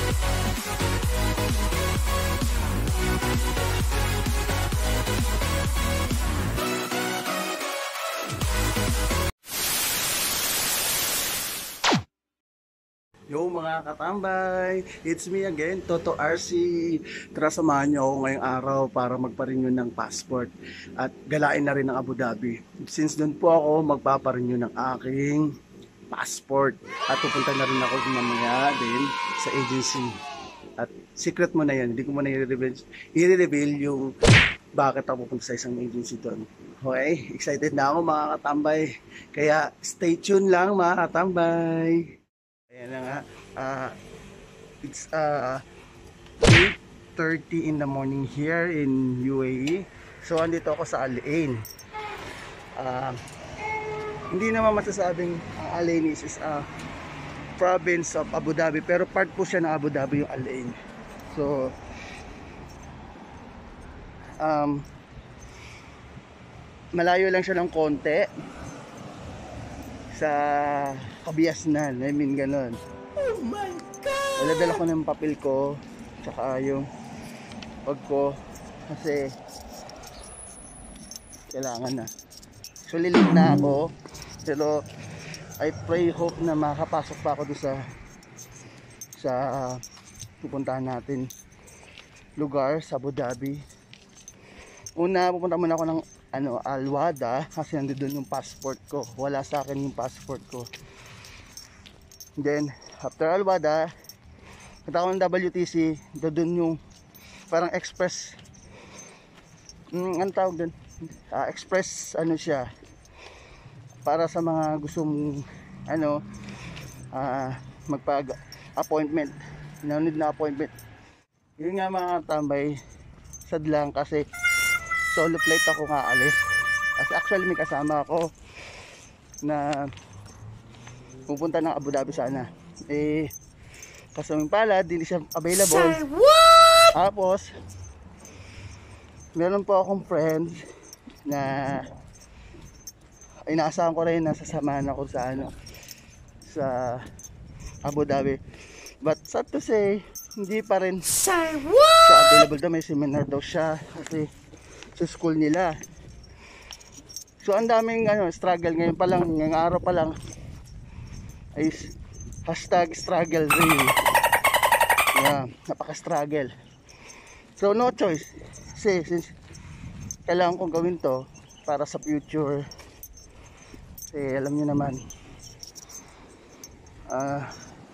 Yo mga katambay, it's me again, Toto RC. Tara samahan niyo ako ngayong araw para magpa-renew ng passport at galain na rin ng Abu Dhabi. Since doon po ako magpapa-renew ng aking passport at pupunta na rin ako mamaya din sa agency. At secret mo na yan, hindi ko muna i-reveal yung bakit ako pupunta sa isang agency doon. Okay, excited na ako mga katambay. Kaya stay tuned lang mga katambay. Ayan na nga, it's 8:30 in the morning here in UAE. So andito ako sa Al Ain. Hindi naman masasabing Al Ain is a province of Abu Dhabi, pero part po siya ng Abu Dhabi yung Al Ain. So malayo lang siya ng konti sa Kabiasnan, I mean ganon. Oh my God! Dala-dala ko ng papel ko, tsaka yung pag ko, kasi kailangan na. So lilate na ako, pero I pray, hope na makapasok pa ako doon sa pupuntahan natin lugar sa Abu Dhabi. Una, pupunta muna ako ng Al Wada kasi nandoon yung passport ko. Wala sa akin yung passport ko. Then after Al Wada, punta ako ng WTC. Doon yung parang express, ang tawag doon, express ano siya, para sa mga gustong magpag-appointment, need na appointment. Yun nga mga tambay, sad lang kasi solo flight ako nga alis. Kasi actually may kasama ako na pupunta ng Abu Dhabi sana. Kasaming pala, hindi siya available. Say what? Tapos meron po akong friend na inaasahan ko rin na sasamahan ako sa Abu Dhabi. But sad to say, hindi pa rin siya available daw. May seminar daw siya kasi sa school nila. So ang daming struggle ngayon pa lang, ngayong araw pa lang ay #struggle really. Yeah, napaka-struggle. So no choice. Since kailangan kong gawin to para sa future. Alam niyo naman,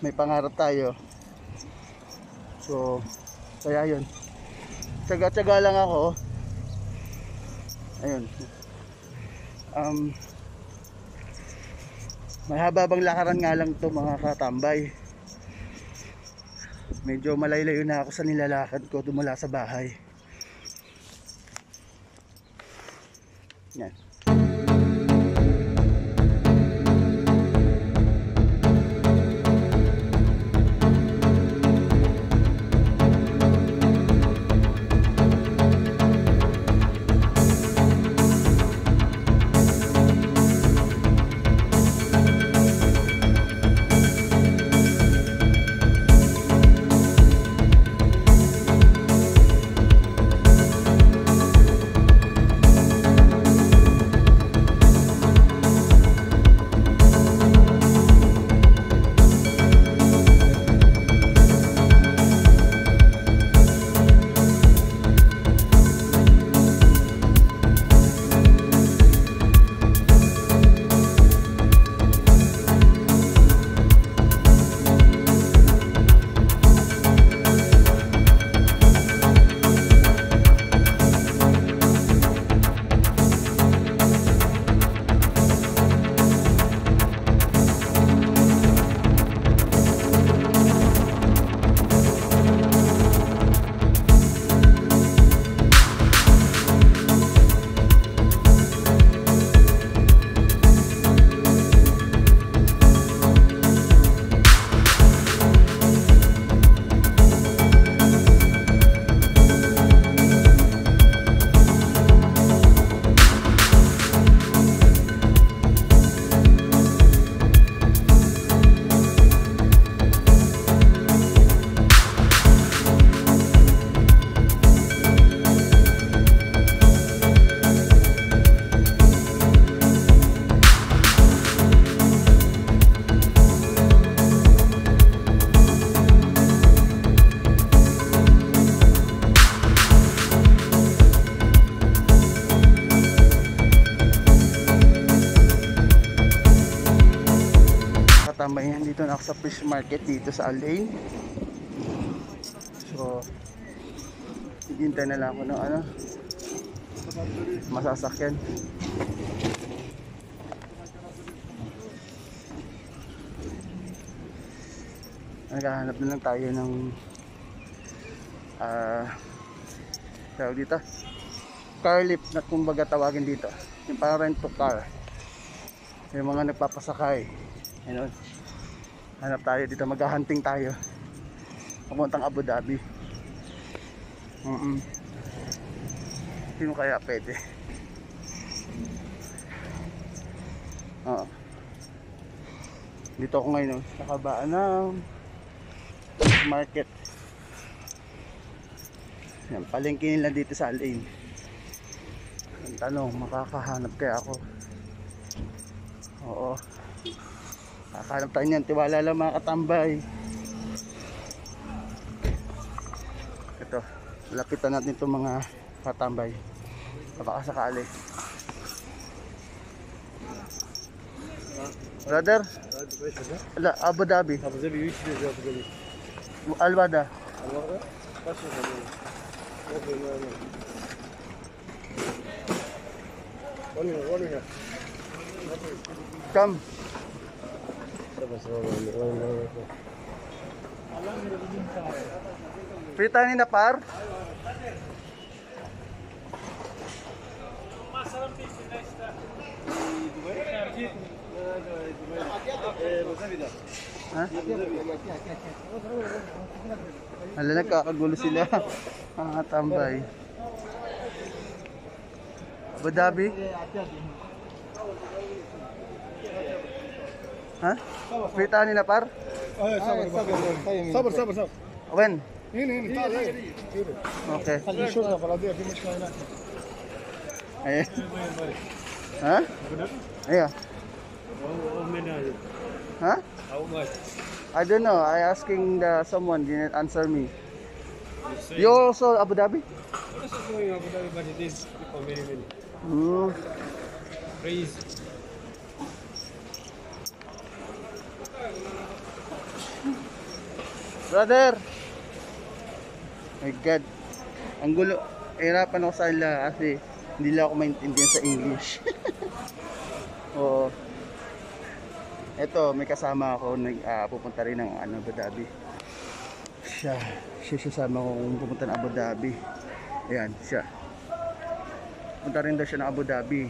may pangarap tayo. So kaya yun, tsaga-tsaga lang ako. Ayun. May hababang lakaran nga lang to mga katambay. Medyo malayo-layo na ako sa nilalakad ko dumula sa bahay. Yan. katambay, dito na ako sa fish market dito sa Al-Ain. So hihintay na lang ako ng ano, masasakyan. Naghahanap na lang tayo ng tawag dito, car lift na kumbaga tawagin dito, yung parang rent to car, yung mga nagpapasakay. Ayun, hanap tayo dito, maghahunting tayo papuntang Abu Dhabi. Sino kaya pwede? Oo, dito ako ngayon sa kabaan ng market. Yan, palengke nila dito sa Al-Ain. Ang tanong, makakahanap kaya ako? Oo, kakahanap tayo niyan, tiwala lang mga katambay. Ito, lapitan natin itong mga katambay, baka sakali. Brother, Abu Dhabi. Abu Dhabi, which is Abu Dhabi? Al-Wada. Al-Wada? That's not Abu Dhabi. Okay, no. One minute. Come. Frita ni na par? Ha? Hala, nagkakagulo sila. Mga tambay. Abu Dhabi? Ha? Frita ni na par? صبر. When? هنا تعال Okay. خلي الشرطة فلادية في مشكلة هناك. Ayan. Ha? Ayan. Huh? How much? I don't know. I asking someone didn't answer me. You also Abu Dhabi? This is going Abu Dhabi, but it is for many. Please. Brother. My God. Ang gulo. Hirapan ako sa kanila kasi hindi lang ako maintindihan sa English. Oo. Eto, may kasama ako pupunta rin ng Abu Dhabi. Siya sasama ko kung pupunta ng Abu Dhabi. Ayan, siya. Punta rin daw siya ng Abu Dhabi.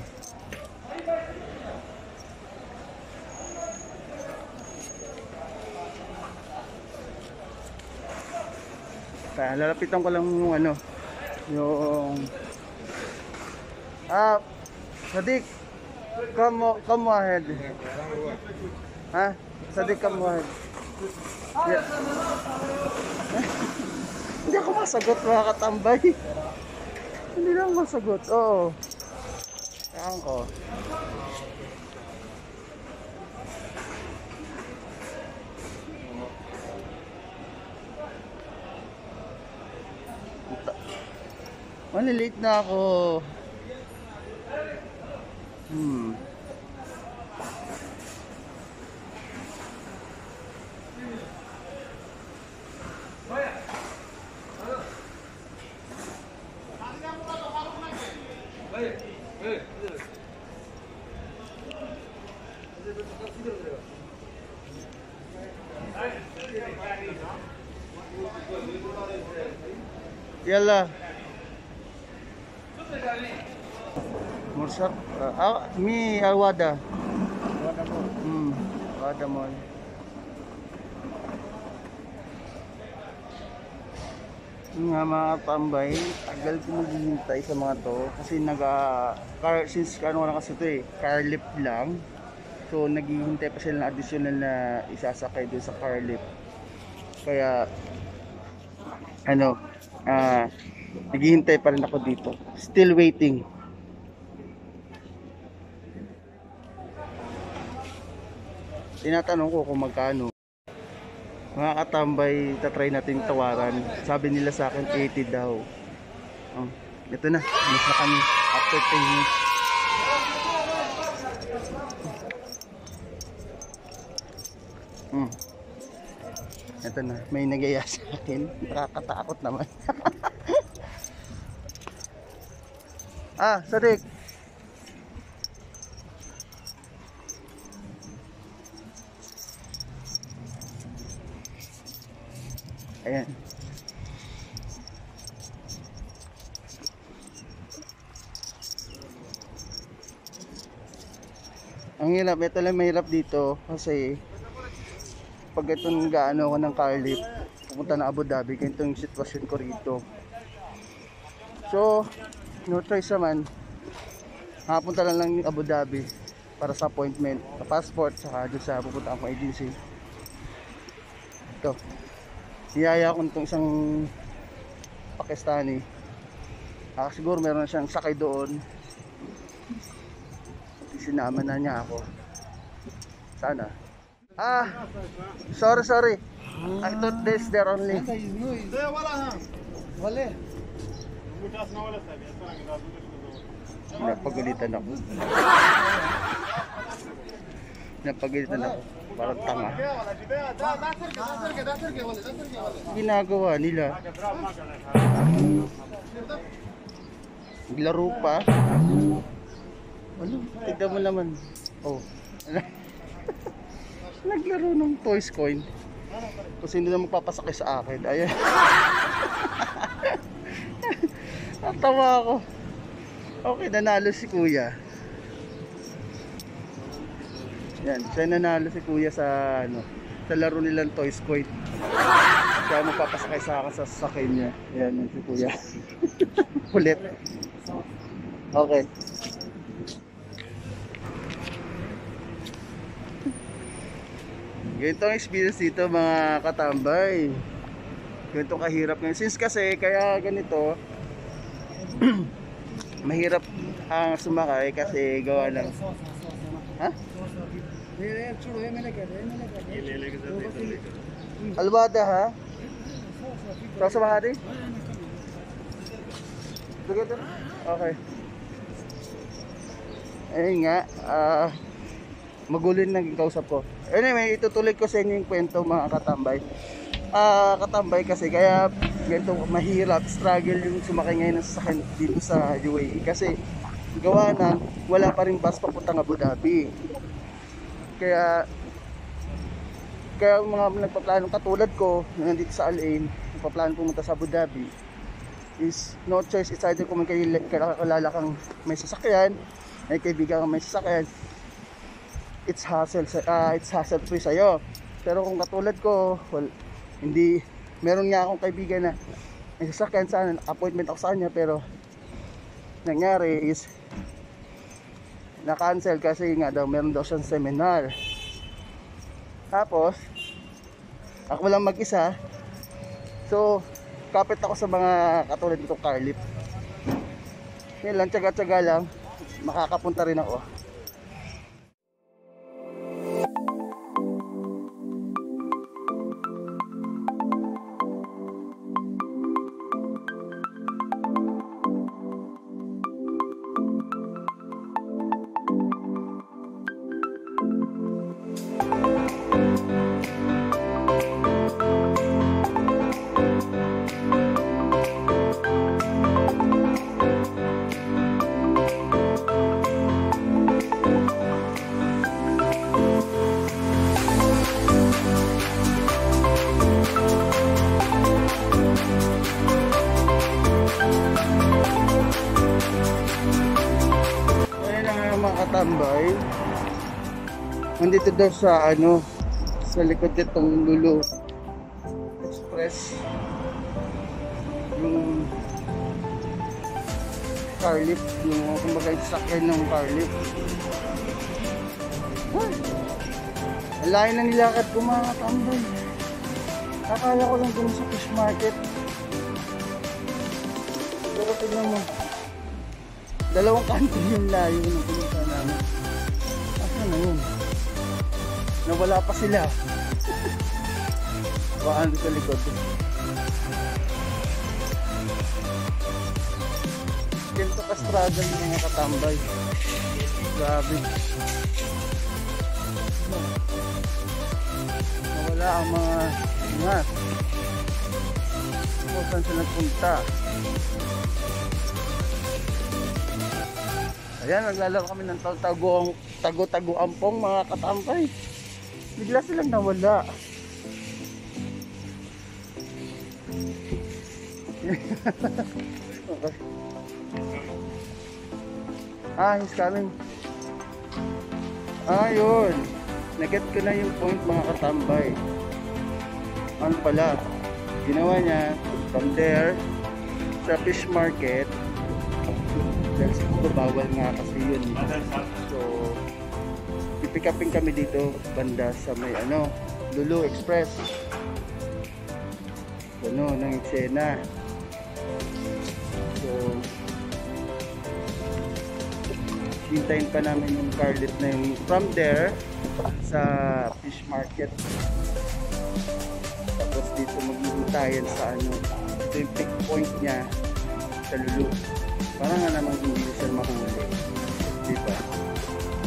Kaya lalapitan ko lang yung ano, yung Sadiq, come ahead. Ha? Sadiq, come ahead. Yeah. Hindi ako masagot mga katambay. Hindi lang masagot. Oo. Kaya ko. Malilate na ako. Yalla. Mursak. Mi Al-Wada. Wada mo. Nga mga tambay, tagal ko maghihintay sa mga to kasi since ano na kasi ito car lift lang. So naghihintay pa sila ng additional na isasakay doon sa car lift. Kaya naghihintay pa rin ako dito. Still waiting. Tinatanong ko kung magkano. Mga katambay, tatry natin tawaran. Sabi nila sa akin 80 daw. Ito na, mas na kami after 10 minutes. Ito na, may nagaya sa akin. Nakakatakot naman. Sadik. Ayan. Ang hirap, ito lang mahirap dito kasi pag itong gaano ko ng car lift, pupunta na Abu Dhabi, ganito yung sitwasyon ko rito. So, no choice naman, nakapunta lang ng Abu Dhabi para sa appointment, sa passport, saka doon sa pupunta akong agency. Ito, niyaya ko itong isang Pakistani. Siguro meron na siyang sakay doon. Sinama na niya ako. Sana. Sorry. I thought this there only. Napagalitan ako. Parang tanga. Ginagawa nila. Naglaro pa. Ano? Tignan mo naman. Oh. Naglaro ng toys coin. Kung sino na magpapasakay sa akin. Ayan. Natawa ako. Okay, nanalo si kuya. Yan, siya nanalo si kuya sa sa laro nilang toys coin. Siya magpapasakay sa akin sa sasakyan niya. Yan, si kuya. Kulit. Okay. Ganito ang experience dito mga katambay. Ganito kahirap ngayon. Since kasi kaya ganito mahirap ang sumakay kasi gawa ng Albada ha? Sa bahari? Okay. Ayun nga, magulo naging kausap ko. Anyway, itutuloy ko sa inyo yung kwento mga katambay. Katambay kasi kaya ganito mahirap, struggle yung sumakay ngayon ng sasakyan dito sa UAE kasi gawa na wala pa rin bus papuntang Abu Dhabi. Kaya mga nagpaplano katulad ko na nandito sa Al Ain, nagpaplano pumunta sa Abu Dhabi is no choice, it's either kung may kakilala kang may sasakyan, may kaibigan kang may sasakyan, it's hassle free sa'yo. Pero kung katulad ko, hindi, meron nga akong kaibigan na may sasakyan, sana appointment ako sa kanya, pero nangyari is na-cancel kasi nga daw meron daw siyang seminar. Tapos ako lang mag-isa, so kapit ako sa mga katulad nitong car lift. Yan lang, tsaga-tsaga lang, makakapunta rin ako. Tambay. Nandito daw sa sa likod nitong Lulu Express yung car lift, yung kumbaga yung sakyan ng car lift. Ang layo na nilakad ko mga tambay. Akala ko lang dun sa fish market, pero tignan mo, dalawang kanto yung layo ng pinunta namin. Asa na yun? Nawala pa sila. Baka sa likod. Ganito ka-struggle yung mga katambay. Grabe. Nawala ang mga ingat. Kung saan sila nagpunta. Ayan, naglalaro kami ng tago-taguampong mga katambay. Bigla silang nawala. Okay. He's coming. Yun. Naget ko na yung point mga katambay. Ano pala? Ginawa niya from there sa fish market. Dahil siguro bawal nga kasi yun. So, pipick upin kami dito banda sa may Lulu Express. Ng eksena. So, hintayin pa namin yung carlet na yung from there sa fish market. Tapos dito maghihintayan sa ito yung pick point niya sa Lulu. Parang nga naman hindi siya mahuli. Diba?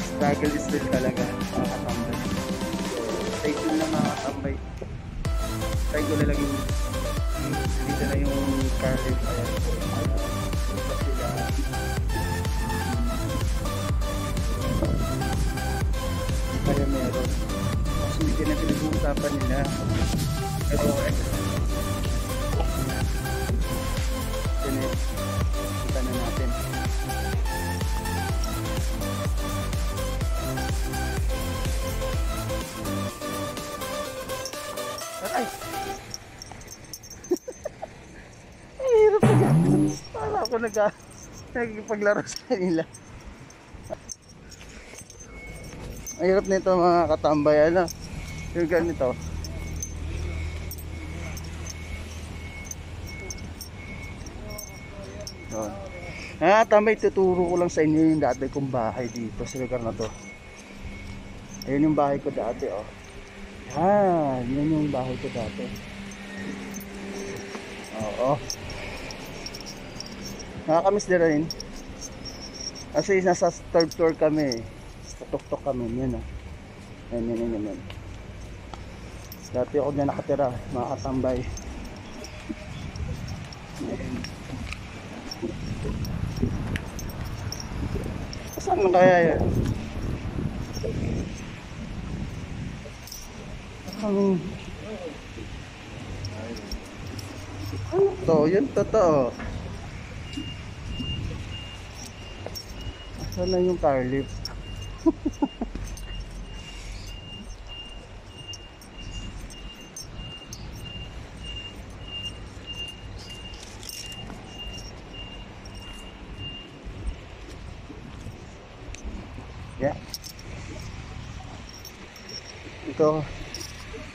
Struggle is real talaga mga katambay. So, stay tuned lang mga katambay. Try ko na lang yung dito na yung carlet. Ayan. Sila kaya meron. Kasi hindi na pinag-uusapan nila. Pero kita na natin. Aray! Ang hirap na. Para ako nagpaglaro sa kanila. Ang hirap nito mga katambay. Yung ganito. Tambay, tuturo ko lang sa inyo yung dati kong bahay dito sa lugar na to. Ayun yung bahay ko dati, oh. Yun yung bahay ko dati. Oo. Nakakamiss din rin. Kasi nasa third floor kami. Tutok-tok kami. Yan, oh. Yan. Dati ako na nakatira, mga katambay. Saan mo kaya yan? Ano to? Yun totoo. Saan na yung car lift? Yeah. Ito,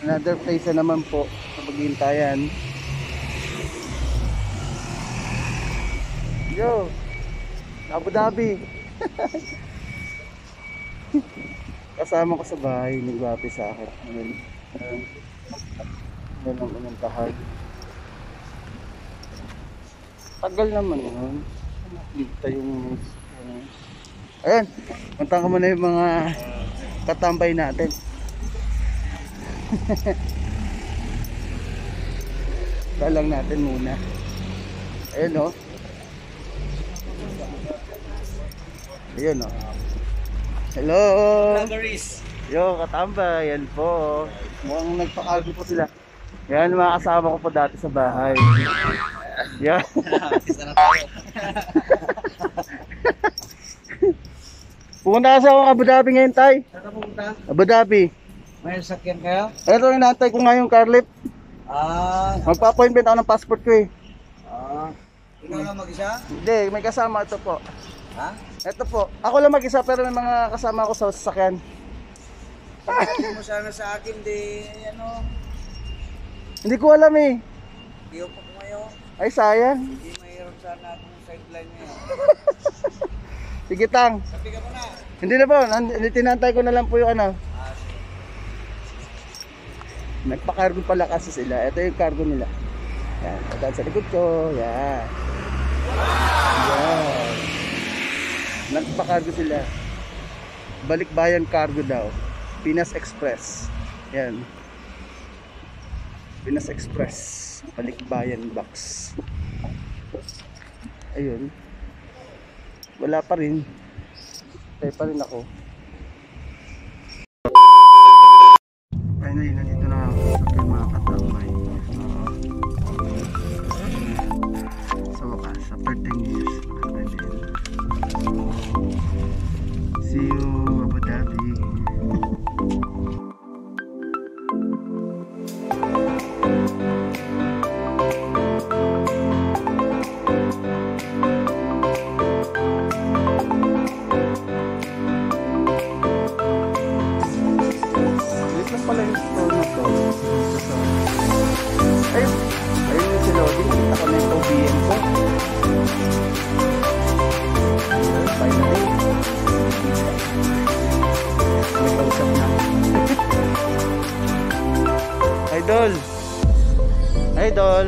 another place na naman po sa paghintayan. Yo, Abu Dhabi. Kasama ko sa bahay, nagwapi sa akin. Yan ang unang kahag. Tagal naman yun. Nakita yung ayan, punta ko muna yung mga katambay natin. Dalang natin muna. Ayan, oh. Ayan, oh. Hello. Yo, katambay. Yan po. Mukhang nagpakago po sila. Yan, mga kasama ko po dati sa bahay. Yan. Pumunta kasi ako ng Abu Dhabi ngayon, tay. Saan ka pumunta? Abu Dhabi. May sasakyan kayo? Ito yung naantay ko nga yung car lift. Magpa-appointment ako ng passport ko eh. Ikaw lang mag-isa? Hindi, may kasama ito po. Ha? Ito po. Ako lang mag-isa pero may mga kasama ko sa sasakyan. Hindi mo sana sa akin, Hindi ko alam eh. Iyo pa ko ngayon. Ay, sayang. Hindi mahirap sana akong sideline ngayon. Sige, tang. Sabi ka mo na. Hindi na po. Tinantay ko na lang po yung ano. Nagpa-cargo pala kasi sila. Ito yung cargo nila. Yan. Ito sa likod ko. Yan. Yan. Nagpa-cargo sila. Balikbayan cargo daw. Pinas Express. Yan. Pinas Express. Balikbayan box. Ayun. Wala pa rin. Tayo pa rin ako. Ayun na yun. Nandito na ako sa aking mga katambay. Sa wakas. After 10 years. See you Abu Dhabi. Pala yung store na to. Ayun yung si Lodi. Ako na yung OBM ko. Finally. May kausap na. Idol! Idol!